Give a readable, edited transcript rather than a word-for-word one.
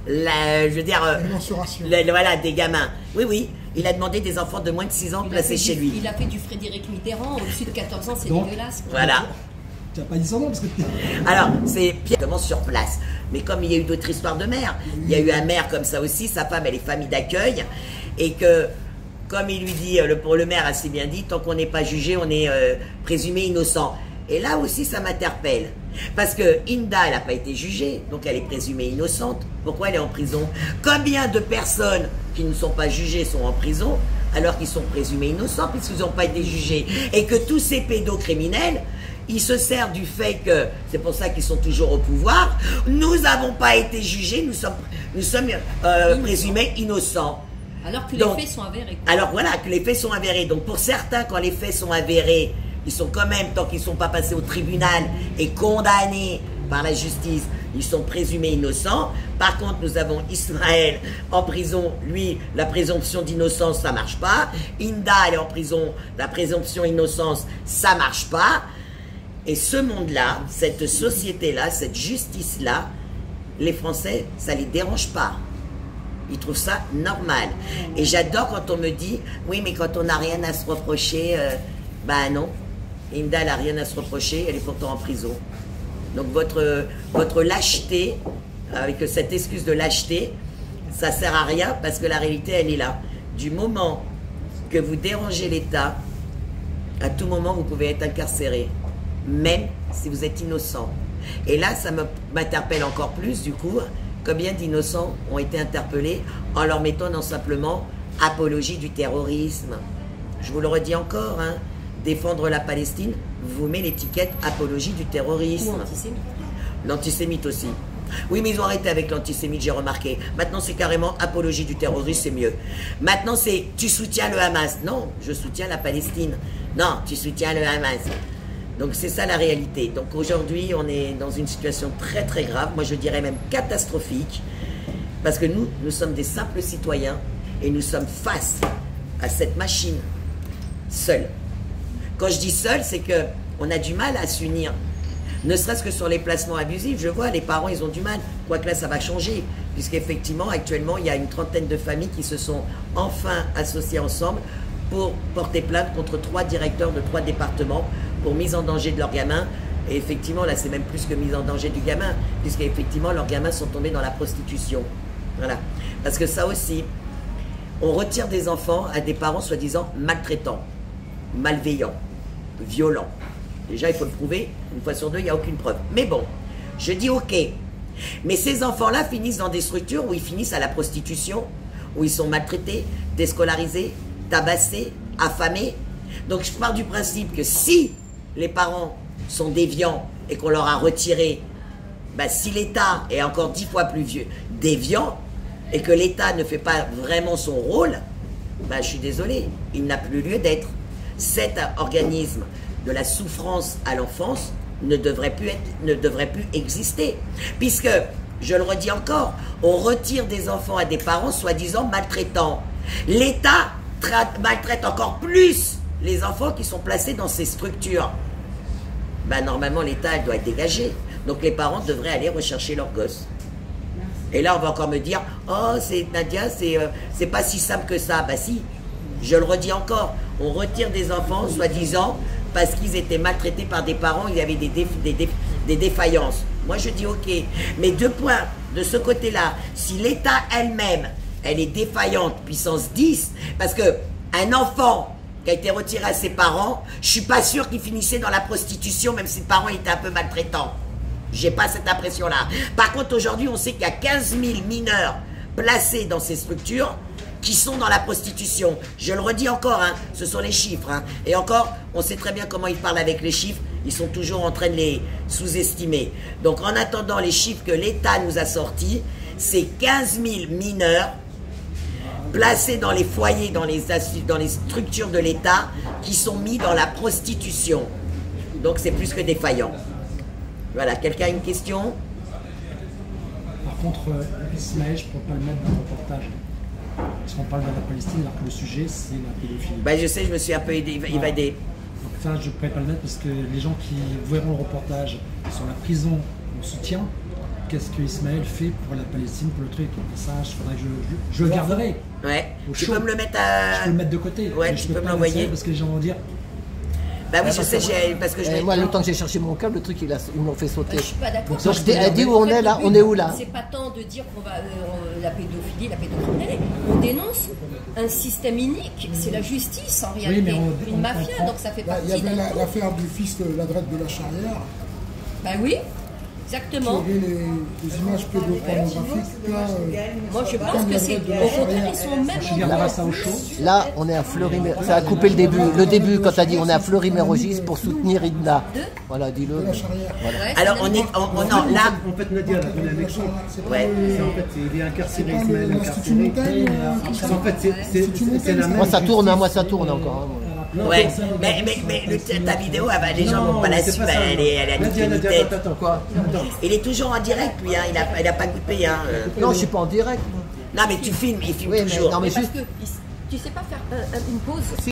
je veux dire, mensuration. Voilà, des gamins. Oui, oui, il a demandé des enfants de moins de 6 ans placés chez lui. Il a fait du Frédéric Mitterrand, au-dessus de 14 ans, c'est dégueulasse. Voilà. Tu n'as pas dit son nom parce que... Alors, c'est Pierre sur place. Mais comme il y a eu d'autres histoires de mères, il y a eu un maire comme ça aussi, sa femme, elle est famille d'accueil, et que, comme il lui dit, le maire a si bien dit, tant qu'on n'est pas jugé, on est présumé innocent. Et là aussi, ça m'interpelle. Parce que Hinda, elle n'a pas été jugée, donc elle est présumée innocente. Pourquoi elle est en prison? Combien de personnes qui ne sont pas jugées sont en prison, alors qu'ils sont présumés innocents, puisqu'ils n'ont pas été jugés? Et que tous ces pédocriminels, ils se servent du fait que, c'est pour ça qu'ils sont toujours au pouvoir, nous n'avons pas été jugés, nous sommes présumés innocents. Alors que les faits sont avérés. Alors voilà, que les faits sont avérés. Donc pour certains, quand les faits sont avérés, ils sont quand même, tant qu'ils ne sont pas passés au tribunal et condamnés par la justice, ils sont présumés innocents. Par contre, nous avons Ismaël en prison. Lui, la présomption d'innocence, ça ne marche pas. Hinda, elle est en prison. La présomption d'innocence, ça ne marche pas. Et ce monde-là, cette société-là, cette justice-là, les Français, ça ne les dérange pas. Ils trouvent ça normal. Et j'adore quand on me dit, oui, mais quand on n'a rien à se reprocher, ben non. Hinda, elle n'a rien à se reprocher, elle est pourtant en prison. Donc votre lâcheté, avec cette excuse de lâcheté, ça ne sert à rien parce que la réalité, elle est là. Du moment que vous dérangez l'État, à tout moment, vous pouvez être incarcéré, même si vous êtes innocent. Et là, ça m'interpelle encore plus, du coup, combien d'innocents ont été interpellés en leur mettant dans simplement apologie du terrorisme. Je vous le redis encore, hein, défendre la Palestine, vous met l'étiquette apologie du terrorisme. Ou antisémite. L'antisémite aussi. Oui, mais ils ont arrêté avec l'antisémite, j'ai remarqué. Maintenant, c'est carrément apologie du terrorisme, c'est mieux. Maintenant, c'est tu soutiens le Hamas. Non, je soutiens la Palestine. Non, tu soutiens le Hamas. Donc, c'est ça la réalité. Donc, aujourd'hui, on est dans une situation très, très grave. Moi, je dirais même catastrophique. Parce que nous sommes des simples citoyens et nous sommes face à cette machine seuls. Quand je dis seul, c'est qu'on a du mal à s'unir. Ne serait-ce que sur les placements abusifs, je vois, les parents, ils ont du mal. Quoique là, ça va changer. Puisqu'effectivement, actuellement, il y a une trentaine de familles qui se sont enfin associées ensemble pour porter plainte contre 3 directeurs de 3 départements pour mise en danger de leurs gamins. Et effectivement, là, c'est même plus que mise en danger du gamin, puisqu'effectivement, leurs gamins sont tombés dans la prostitution. Voilà. Parce que ça aussi, on retire des enfants à des parents soi-disant maltraitants, malveillants, violents. Déjà, il faut le prouver. Une fois sur 2, il n'y a aucune preuve. Mais bon, je dis ok. Mais ces enfants-là finissent dans des structures où ils finissent à la prostitution, où ils sont maltraités, déscolarisés, tabassés, affamés. Donc, je pars du principe que si les parents sont déviants et qu'on leur a retiré, bah, si l'État est encore 10 fois plus déviant et que l'État ne fait pas vraiment son rôle, bah, je suis désolé, il n'a plus lieu d'être. Cet organisme de la souffrance à l'enfance ne devrait plus exister. Puisque, je le redis encore, on retire des enfants à des parents soi-disant maltraitants. L'État maltraite encore plus les enfants qui sont placés dans ces structures. Ben, normalement, l'État doit être dégagé. Donc les parents devraient aller rechercher leurs gosses. Et là, on va encore me dire, oh, c'est Nadia, c'est pas si simple que ça. Bah si, je le redis encore, on retire des enfants, soi-disant, parce qu'ils étaient maltraités par des parents, il y avait des défaillances. Moi, je dis ok. Mais 2 points, de ce côté-là, si l'État elle-même, elle est défaillante, puissance 10, parce que un enfant qui a été retiré à ses parents, je suis pas sûr qu'il finissait dans la prostitution, même si le parent était un peu maltraitant. J'ai pas cette impression-là. Par contre, aujourd'hui, on sait qu'il y a 15 000 mineurs placés dans ces structures qui sont dans la prostitution. Je le redis encore, hein, ce sont les chiffres. Hein. Et encore, on sait très bien comment ils parlent avec les chiffres. Ils sont toujours en train de les sous-estimer. Donc, en attendant, les chiffres que l'État nous a sortis, c'est 15 000 mineurs placés dans les foyers, dans les structures de l'État, qui sont mis dans la prostitution. Donc, c'est plus que défaillant. Voilà, quelqu'un a une question? Par contre, Ismaël, je ne pourrais pas le mettre dans le reportage. Parce qu'on parle de la Palestine, alors que le sujet, c'est la pédophilie. Ben, je sais, je me suis un peu évadé. Donc ça, je ne pourrais pas le mettre parce que les gens qui verront le reportage sur la prison en soutien, qu'est-ce que Ismaël fait pour la Palestine, pour le truc. Et ça, il faudrait que je le garderai. Ouais. Au Tu chaud. peux me le mettre à. Je peux le mettre de côté. Ouais, mais tu je peux peux me pas l'envoyer. parce que les gens vont dire. Bah oui, je sais, parce que je vais. Moi, le temps que j'ai cherché mon câble, le truc, ils m'ont fait sauter. Je suis pas d'accord. Donc, elle dit où on est là, on est où là? C'est pas tant de dire qu'on va la pédophilie, la pédocriminalité. On dénonce un système inique. C'est la justice en réalité, mais une mafia. comprend. Donc ça fait Bah, il y partie avait d'un. l'affaire du fils de la droite de la Charrière, Bah oui, qui exactement. avait les images pédopornographiques. Là, Moi je pense que c'est. Au contraire, ils sont Je même. garderai ça au chaud. Là, on est à Fleury-Mérogis. Ça a coupé le début. Le début, quand tu as dit on est à Fleury-Mérogis pour soutenir Idna. Voilà, dis-le. de la Charrière. Ouais, Alors c'est on même- est. Non, là. En fait, Nadia a donné un exemple. Ouais. C'est en fait, il est incarcéré, C'est pas Ismaël l'Institut incarcéré. Montaigne, En fait, c'est la même. Moi, ça tourne, hein, moi, ça tourne encore. hein. Ouais, mais ta vidéo, les gens vont pas la suivre, elle est à Nadia, toute Nadia, tête. attends, quoi? Attends. Il est toujours en direct, lui, hein. Il a pas coupé, hein. Non, je suis pas en direct. Non, mais tu filmes, il filme Oui, mais toujours. non, mais Parce juste. que tu sais pas faire une pause.